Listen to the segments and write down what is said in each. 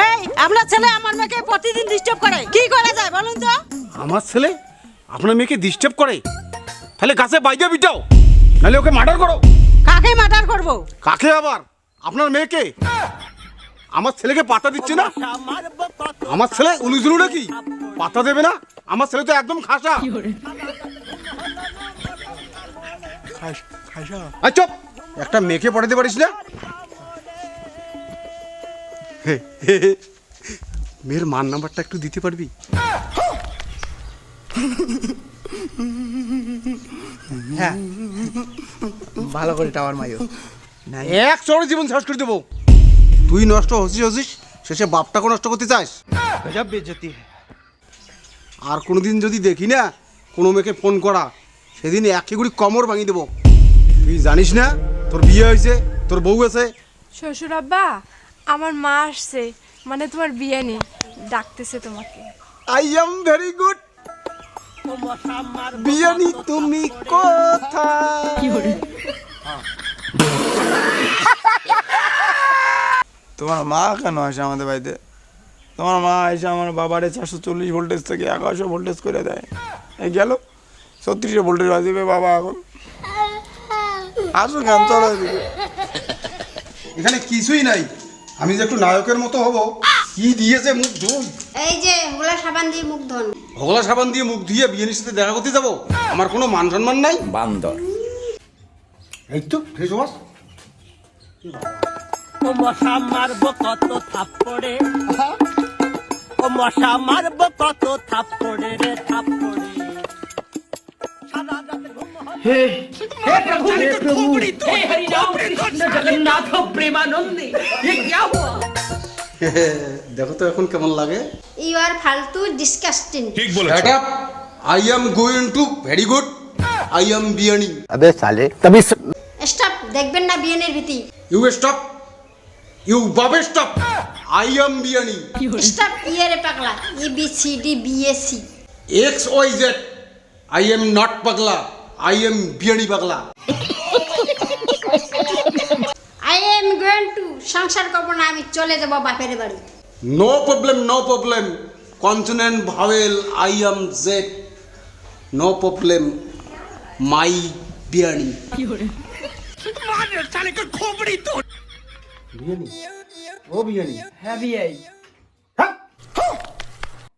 এই আপনার ছেলে আমার মেয়েকে প্রতিদিন ডিস্টার্ব করে, কি করা যায় বলুন তো? আমার ছেলে আপনার মেয়েকে ডিস্টার্ব করে? তাহলে গাছে বাইজা বিটাও, নাহলে ওকে মার্ডার করো। কাকে মার্ডার করব? কাকে আবার? আপনার মেয়েকে। আমার ছেলেকে পাতা দিচ্ছে না। আমার ছেলে উলুজুলু নাকি পাতা দেবে না? আমার ছেলে তো একদম খাসা। আচ্ছা, একটা মেয়েকে পড়াতে পারিস না? মেয়ের মার নাম্বারটা একটু দিতে পারবি? হ্যাঁ, ভালো করে টাওয়ার মাইও। এক চড়ে জীবন শেষ করে দেবো। তুই নষ্ট হসিস শেষে বাপটাকে নষ্ট করতে চাস। গজব বেইজ্জতি। আর কোনোদিন যদি দেখি না কোনো মেয়েকে ফোন করা, সেদিন একে গুড়ি কমর ভাঙিয়ে দেবো। তুই জানিস না তোর বিয়ে হয়েছে, তোর বউ আছে? শ্বশুর আব্বা, আমার মা আসছে, মানে তোমার বিয়ে নেই, ডাকতেছে তোমাকে। I am very good. বিয়ানি তুমি কোথায়? তোমার মা কেন আসে আমাদের বাড়িতে? তোমার মা এসে আমার বাবারে 440 ভোল্টেজ থেকে 1100 ভোল্টেজ করে দেয়। এই গেল 36 ভোল্টেজ বাজিবে বাবা এখন। আসো কেন, চলো এদিকে। এখানে কিছুই নাই, আমি যে একটু নায়কের মতো হব। কি দিয়েছে মুখ ধুই? এই যে হোগলা সাবান দিয়ে মুখ ধোন। হোগলা সাবান দিয়ে মুখ ধুয়ে বিয়ের সাথে দেখা করতে যাবো? আমার কোনো মান সম্মান নাই। বান্দর। এই তো ফেস ওয়াশ। ও মশা মারবো কত থাপ্পড়ে, ও মশা মারবো কত থাপ্পড়ে রে থাপ্পড়ে। সারা রাত ঘুম হয়। हे प्रभु हे हरिनाम कृष्ण जगन्नाथ प्रेमानंद, ये क्या हुआ? দেখো তো এখন কেমন লাগে। ইউ আর ফালতু disgusting. Shut up. I am going to very good. I am বিয়ানি। अबे साले तभी স্টপ, দেখবেন না বিয়েনের ভীতি। You stop. You বাবে stop. I am বিয়ানি। স্টপ ইয়েরে পাগলা, ABCD BSc। XYZ. I am not পাগলা। I am বিয়ানি পাগলা। আই এম গোইং টু সংসার করবো না, আমি চলে যাবো বাপের বাড়ি। No problem, no problem. Consonant, vowel, I am Z. No problem. My বিয়ানি। मार साले का खोपड़ी तोड़। বিয়ানি? ও বিয়ানি? है भी आई। হ্যাঁ?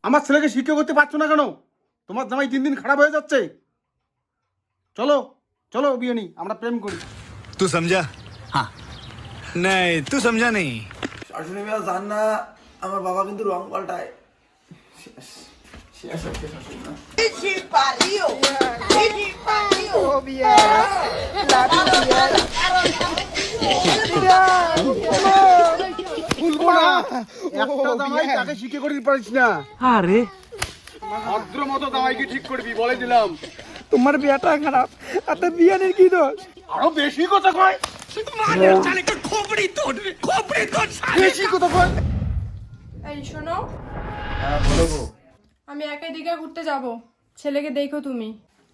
আমার ছেলেকে শিক্ষা করতে পারছো না কেন? তোমার জামাই দিন দিন খারাপ হয়ে যাচ্ছে। চলো চলো বিয়ানি, আমরা প্রেম করি। तू समझा? हाँ। नहीं, तू समझा नहीं। শাশুড়ি মেয়ে জান না আমার বাবা কিন্তু রং পাল্টায়। একটা জামাই তাকে শিক্ষা করতে পারিস না। अरे ভদ্র মতো জামাইকে ঠিক করবি বলে দিলাম। তোমার বিয়েটা খারাপ, এত বিয়ানের কি দোষ? আরো বেশি কথা কয়। मार साले का खोपड़ी तोड़, खोपड़ी तोड़ साले। বেশি কথা কয়। এই শোনো, হ্যাঁ বলো গো। আমি একাই দিঘা ঘুরতে যাব, ছেলেকে দেখো তুমি।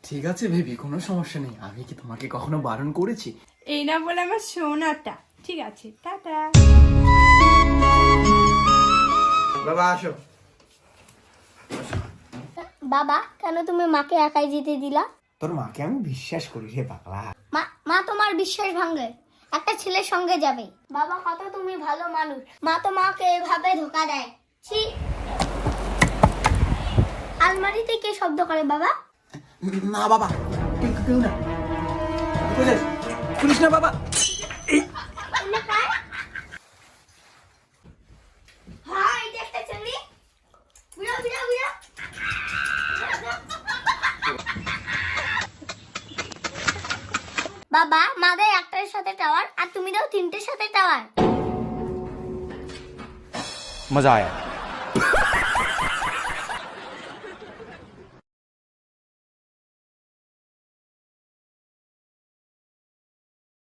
ঠিক আছে বেবি, কোনো সমস্যা নেই। আমি কি তোমাকে কখনো বারণ করেছি? এই না বলে আমার সোনাটা। ঠিক আছে, টাটা। বাবা আসো। বাবা, কেন তুমি মাকে একাই যেতে দিলা? তোর মাকে আমি বিশ্বাস করি রে পাগলা। মা তোমার বিশ্বাস ভাঙে, একটা ছেলের সঙ্গে যাবে। বাবা, কত তুমি ভালো মানুষ। মা তো মাকে এভাবে ধোকা দেয়। ছি। আলমারিতে কে শব্দ করে বাবা? না বাবা, কেউ না। পুলিশ না বাবা। এনে কার? হ্যাঁ, এটা একটা ছেলে। বুড়া বুড়া বুড়া। বাবা, মা দেয় একটার সাথে টাওয়ার, আর তুমি দাও 3টের সাথে টাওয়ার। মজা আয়া।